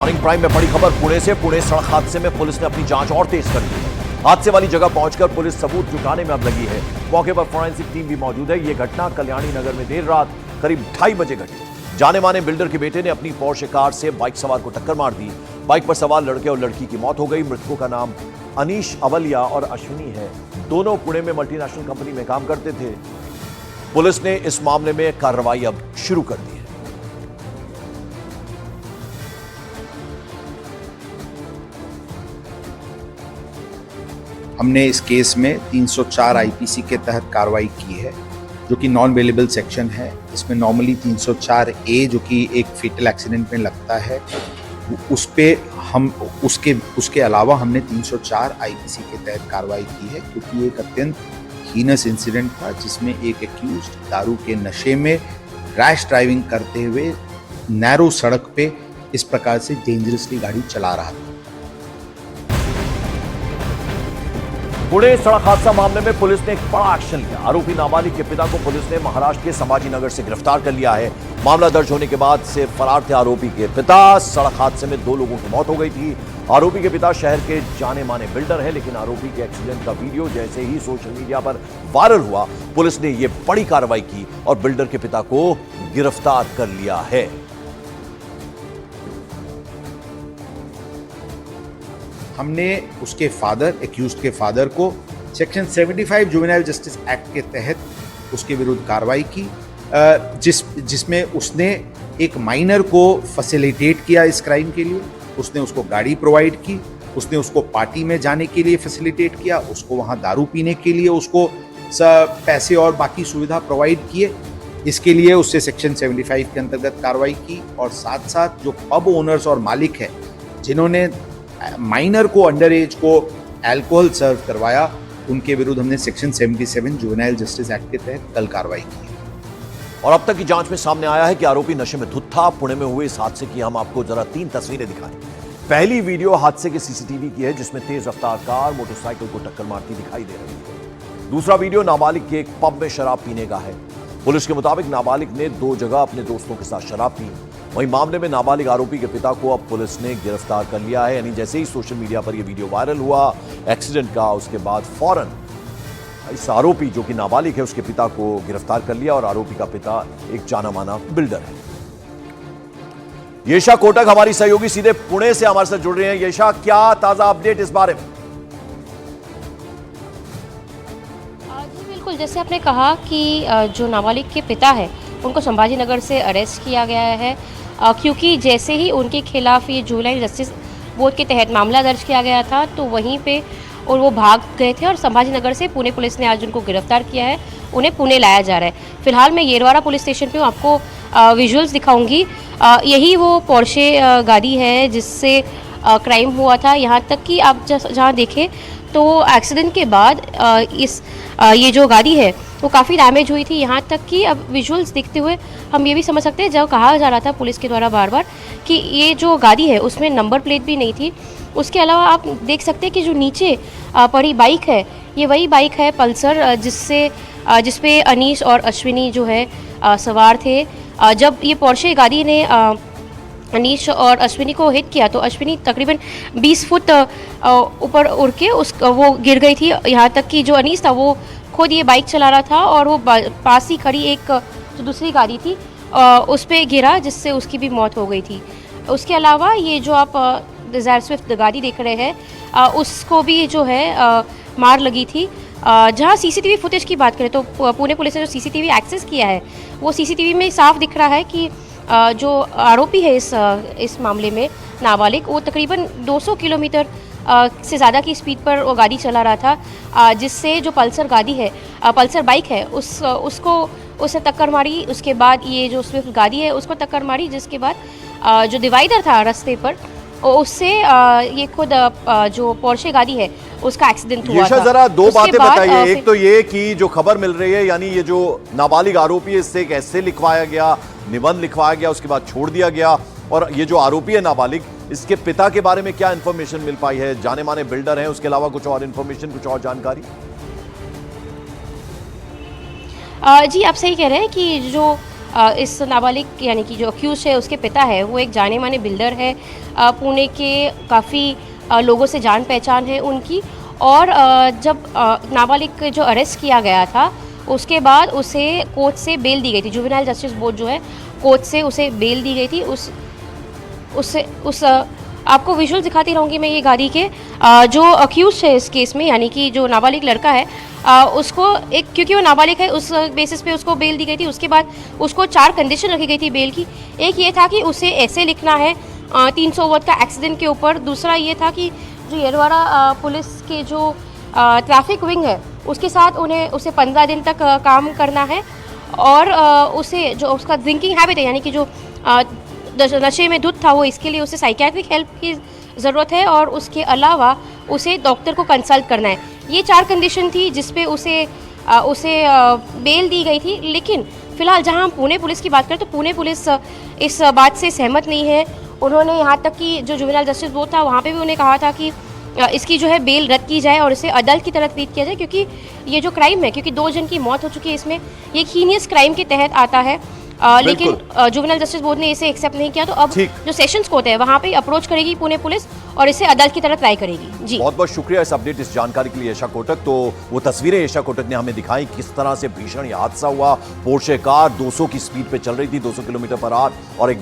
Morning prime में बड़ी खबर पुणे सड़क हादसे में पुलिस ने अपनी जांच और तेज कर दी है। हादसे वाली जगह पहुंचकर पुलिस सबूत जुटाने में अब लगी है। मौके पर फोरेंसिक टीम भी मौजूद है। ये घटना कल्याणी नगर में देर रात करीब 2:30 बजे घटी। जाने माने बिल्डर के बेटे ने अपनी पोर्शे कार से बाइक सवार को टक्कर मार दी। बाइक पर सवार लड़के और लड़की की मौत हो गई। मृतकों का नाम अनीश अवलिया और अश्विनी है। दोनों पुणे में मल्टीनेशनल कंपनी में काम करते थे। पुलिस ने इस मामले में कार्रवाई अब शुरू कर दी है। हमने इस केस में 304 आईपीसी के तहत कार्रवाई की है, जो कि नॉन बेलेबल सेक्शन है। इसमें नॉर्मली 304 ए जो कि एक फेटल एक्सीडेंट में लगता है, उस पे हम उसके अलावा हमने 304 आईपीसी के तहत कार्रवाई की है, क्योंकि एक अत्यंत हीनस इंसिडेंट था जिसमें एक एक्यूज्ड दारू के नशे में रैश ड्राइविंग करते हुए नैरो सड़क पे इस प्रकार से डेंजरसली गाड़ी चला रहा था। पुणे सड़क हादसा मामले में पुलिस ने एक बड़ा एक्शन लिया। आरोपी नाबालिग के पिता को पुलिस ने महाराष्ट्र के संभाजीनगर से गिरफ्तार कर लिया है। मामला दर्ज होने के बाद से फरार थे आरोपी के पिता। सड़क हादसे में 2 लोगों की मौत हो गई थी। आरोपी के पिता शहर के जाने माने बिल्डर है, लेकिन आरोपी के एक्सीडेंट का वीडियो जैसे ही सोशल मीडिया पर वायरल हुआ, पुलिस ने यह बड़ी कार्रवाई की और बिल्डर के पिता को गिरफ्तार कर लिया है। हमने उसके फादर, एक्यूज्ड के फादर को सेक्शन 75 जुवेनाइल जस्टिस एक्ट के तहत उसके विरुद्ध कार्रवाई की, जिसमें उसने एक माइनर को फैसिलिटेट किया इस क्राइम के लिए। उसने उसको गाड़ी प्रोवाइड की, उसने उसको पार्टी में जाने के लिए फैसिलिटेट किया, उसको वहाँ दारू पीने के लिए उसको पैसे और बाकी सुविधा प्रोवाइड किए। इसके लिए उससे सेक्शन 75 के अंतर्गत कार्रवाई की। और साथ साथ जो पब ओनर्स और मालिक है जिन्होंने माइनर को, अंडर एज को अल्कोहल सर्व करवाया, उनके विरुद्ध हमने सेक्शन 77 जुवेनाइल जस्टिस एक्ट के तहत कल कार्रवाई की। और अब तक की जांच में सामने आया है कि आरोपी नशे में धुत था। पुणे में हुए इस हादसे की हम आपको जरा 3 तस्वीरें दिखाएं। पहली वीडियो हादसे के सीसीटीवी की है, जिसमें तेज रफ्तार कार मोटरसाइकिल को टक्कर मारती दिखाई दे रही है। दूसरा वीडियो नाबालिग के एक पब में शराब पीने का है। पुलिस के मुताबिक नाबालिग ने 2 जगह अपने दोस्तों के साथ शराब पी। वहीं मामले में नाबालिग आरोपी के पिता को अब पुलिस ने गिरफ्तार कर लिया है। यानी जैसे ही सोशल मीडिया पर यह वीडियो वायरल हुआ एक्सीडेंट का, उसके बाद फौरन इस आरोपी जो कि नाबालिग है उसके पिता को गिरफ्तार कर लिया। और आरोपी का पिता एक जाना माना बिल्डर है। येशा कोटक हमारी सहयोगी सीधे पुणे से हमारे साथ जुड़ रहे हैं। येशा, क्या ताजा अपडेट इस बारे में? बिल्कुल, जैसे आपने कहा कि जो नाबालिग के पिता है उनको संभाजीनगर से अरेस्ट किया गया है, क्योंकि जैसे ही उनके खिलाफ ये जुवेनाइल जस्टिस बोर्ड के तहत मामला दर्ज किया गया था, तो वहीं पे और वो भाग गए थे और संभाजीनगर से पुणे पुलिस ने आज उनको गिरफ्तार किया है। उन्हें पुणे लाया जा रहा है। फिलहाल मैं येरवाड़ा पुलिस स्टेशन पे हूँ, आपको विजुअल्स दिखाऊंगी। यही वो पोर्शे गाड़ी है जिससे क्राइम हुआ था। यहाँ तक कि आप जहाँ देखें तो एक्सीडेंट के बाद ये जो गाड़ी है वो काफ़ी डैमेज हुई थी। यहाँ तक कि अब विजुअल्स देखते हुए हम ये भी समझ सकते हैं, जब कहा जा रहा था पुलिस के द्वारा बार बार कि ये जो गाड़ी है उसमें नंबर प्लेट भी नहीं थी। उसके अलावा आप देख सकते हैं कि जो नीचे पड़ी बाइक है, ये वही बाइक है पल्सर, जिसपे अनीश और अश्विनी जो है सवार थे। जब ये पोर्शे गाड़ी ने अनीश और अश्विनी को हिट किया तो अश्विनी तकरीबन 20 फुट ऊपर उड़ के वो गिर गई थी। यहाँ तक कि जो अनीश था वो खुद ये बाइक चला रहा था और वो पास ही खड़ी एक जो दूसरी गाड़ी थी उस पर गिरा, जिससे उसकी भी मौत हो गई थी। उसके अलावा ये जो आप डिज़ायर स्विफ्ट गाड़ी देख रहे हैं, उसको भी जो है मार लगी थी। जहाँ सीसीटीवी फुटेज की बात करें तो पुणे पुलिस ने जो सीसीटीवी एक्सेस किया है, वो सीसीटीवी में साफ दिख रहा है कि जो आरोपी है इस मामले में नाबालिग, वो तकरीबन 200 किलोमीटर से ज़्यादा की स्पीड पर वो गाड़ी चला रहा था, जिससे जो पल्सर गाड़ी है, पल्सर बाइक है, उसे टक्कर मारी। उसके बाद ये जो स्विफ्ट गाड़ी है उसको टक्कर मारी, जिसके बाद जो डिवाइडर था रास्ते पर उससे ये खुद जो पोर्शे गाड़ी है उसका एक्सीडेंट हुआ था। जरा 2 बातें बताइए। एक तो ये कि जो खबर मिल रही है, यानी ये जो नाबालिग आरोपी है इससे एक ऐसे लिखवाया गया, निबंध लिखवाया गया, उसके बाद छोड़ दिया गया। और ये जो आरोपी है नाबालिग, इसके पिता के बारे में क्या इंफॉर्मेशन मिल पाई है? जाने माने बिल्डर हैं, उसके अलावा कुछ और इंफॉर्मेशन, कुछ और जानकारी? जी, आप सही कह रहे हैं कि जो इस नाबालिग यानी कि जो अक्यूज है उसके पिता है वो एक जाने माने बिल्डर है। पुणे के काफ़ी लोगों से जान पहचान है उनकी। और जब नाबालिग को जो अरेस्ट किया गया था उसके बाद उसे कोर्ट से बेल दी गई थी। जुवेनाइल जस्टिस बोर्ड जो है कोर्ट से उसे बेल दी गई थी। उस आपको विजुअल दिखाती रहूँगी मैं ये गाड़ी के। जो अक्यूज है इस केस में यानी कि जो नाबालिग लड़का है उसको एक क्योंकि वो नाबालिग है उस बेसिस पे उसको बेल दी गई थी। उसके बाद उसको 4 कंडीशन रखी गई थी बेल की। एक ये था कि उसे ऐसे लिखना है 300 वर्ड का एक्सीडेंट के ऊपर। दूसरा ये था कि जो येरवाड़ा पुलिस के जो ट्रैफिक विंग है उसके साथ उसे 15 दिन तक काम करना है। और उसे जो उसका ड्रिंकिंग हैबिट है यानी कि जो नशे में धुत था वो इसके लिए उसे साइकियाट्रिक हेल्प की ज़रूरत है। और उसके अलावा उसे डॉक्टर को कंसल्ट करना है। ये 4 कंडीशन थी जिस पे उसे बेल दी गई थी। लेकिन फ़िलहाल जहां हम पुणे पुलिस की बात करें तो पुणे पुलिस इस बात से सहमत नहीं है। उन्होंने यहाँ तक कि जो जुवेनाइल जस्टिस बोर्ड था वहाँ पे भी उन्हें कहा था कि इसकी जो है बेल रद्द की जाए और इसे अडल्ट की तरह ट्रीट किया जाए, क्योंकि ये जो क्राइम है, क्योंकि 2 जन की मौत हो चुकी है, इसमें ये एक हीनियस क्राइम के तहत आता है। लेकिन जुवेनाइल जस्टिस बोर्ड ने इसे एक्सेप्ट नहीं किया। तो अब जो सेशंस कोर्ट है वहाँ पे अप्रोच करेगी पुणे पुलिस और इसे अदालत की तरह ट्राई करेगी। जी बहुत बहुत शुक्रिया इस अपडेट, इस जानकारी के लिए यशा कोटक। तो वो तस्वीरें यशा कोटक ने हमें दिखाई किस तरह से भीषण ये हादसा हुआ। पोर्शे कार 200 की स्पीड पे चल रही थी, 200 किलोमीटर पर आवर, और एक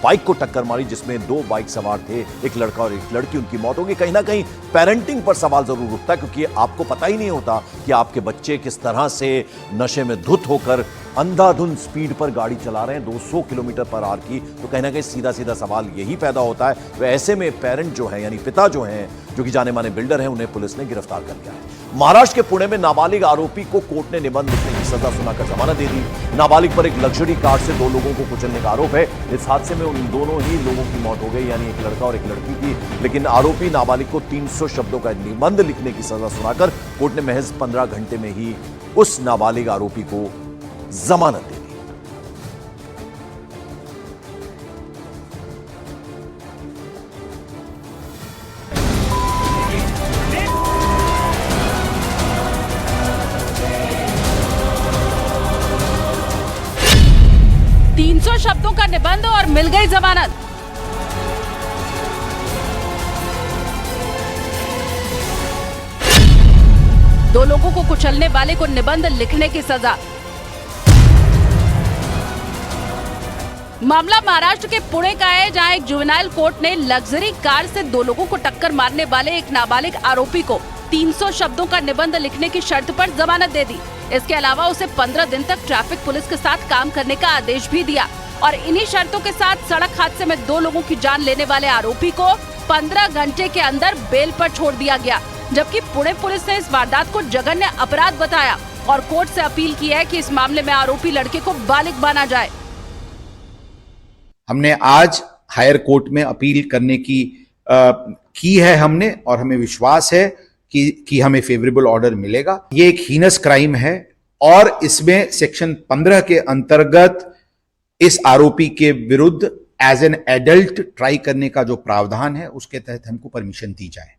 बाइक को टक्कर मारी जिसमें 2 बाइक सवार थे, एक लड़का और एक लड़की। उनकी मौत होगी। कहीं ना कहीं पेरेंटिंग पर सवाल जरूर उठता है, क्योंकि आपको पता ही नहीं होता कि आपके बच्चे किस तरह से नशे में धुत होकर अंधाधुंध स्पीड पर गाड़ी चला रहे हैं 200 किलोमीटर पर आवर की। तो कहीं ना कहीं सीधा सीधा सवाल यही पैदा होता है। तो ऐसे में पेरेंट जो है यानी पिता जो हैं, जो कि जाने माने बिल्डर हैं, उन्हें पुलिस ने गिरफ्तार कर लिया है। महाराष्ट्र के पुणे में नाबालिग आरोपी को कोर्ट ने निबंध लिखने की सजा सुनाकर जमानत दे दी। नाबालिग पर एक लग्जरी कार से 2 लोगों को कुचलने का आरोप है। इस हादसे में उन दोनों ही लोगों की मौत हो गई, यानी एक लड़का और एक लड़की की। लेकिन आरोपी नाबालिग को 300 शब्दों का निबंध लिखने की सजा सुनाकर कोर्ट ने महज 15 घंटे में ही उस नाबालिग आरोपी को जमानत दे दी। 300 शब्दों का निबंध और मिल गई जमानत। दो लोगों को कुचलने वाले को निबंध लिखने की सजा। मामला महाराष्ट्र के पुणे का है, जहां एक जुवेनाइल कोर्ट ने लग्जरी कार से 2 लोगों को टक्कर मारने वाले एक नाबालिग आरोपी को 300 शब्दों का निबंध लिखने की शर्त पर जमानत दे दी। इसके अलावा उसे 15 दिन तक ट्रैफिक पुलिस के साथ काम करने का आदेश भी दिया। और इन्हीं शर्तों के साथ सड़क हादसे में 2 लोगों की जान लेने वाले आरोपी को 15 घंटे के अंदर बेल पर छोड़ दिया गया। जबकि पुणे पुलिस ने इस वारदात को जघन्य अपराध बताया और कोर्ट से अपील की है कि इस मामले में आरोपी लड़के को बालिग माना जाए। हमने आज हायर कोर्ट में अपील करने की है हमने, और हमें विश्वास है कि हमें फेवरेबल ऑर्डर मिलेगा। ये एक हीनस क्राइम है और इसमें सेक्शन 15 के अंतर्गत इस आरोपी के विरुद्ध एज एन एडल्ट ट्राई करने का जो प्रावधान है उसके तहत हमको परमिशन दी जाए।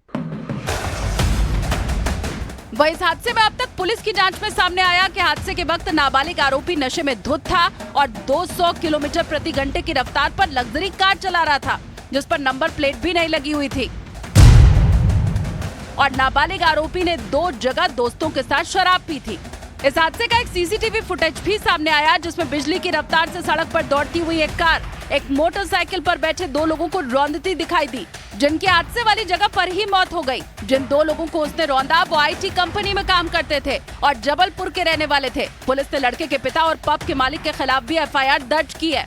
वह इस हादसे में अब तक पुलिस की जांच में सामने आया कि हादसे के वक्त नाबालिग आरोपी नशे में धुत था और 200 किलोमीटर प्रति घंटे की रफ्तार पर लग्जरी कार चला रहा था, जिस पर नंबर प्लेट भी नहीं लगी हुई थी। और नाबालिग आरोपी ने 2 जगह दोस्तों के साथ शराब पी थी। इस हादसे का एक सीसीटीवी फुटेज भी सामने आया, जिसमें बिजली की रफ्तार से सड़क पर दौड़ती हुई एक कार एक मोटरसाइकिल पर बैठे 2 लोगों को रौंदती दिखाई दी, जिनकी हादसे वाली जगह पर ही मौत हो गई। जिन 2 लोगों को उसने रौंदा वो आईटी कंपनी में काम करते थे और जबलपुर के रहने वाले थे। पुलिस ने लड़के के पिता और पब के मालिक के खिलाफ भी एफआईआर दर्ज की है।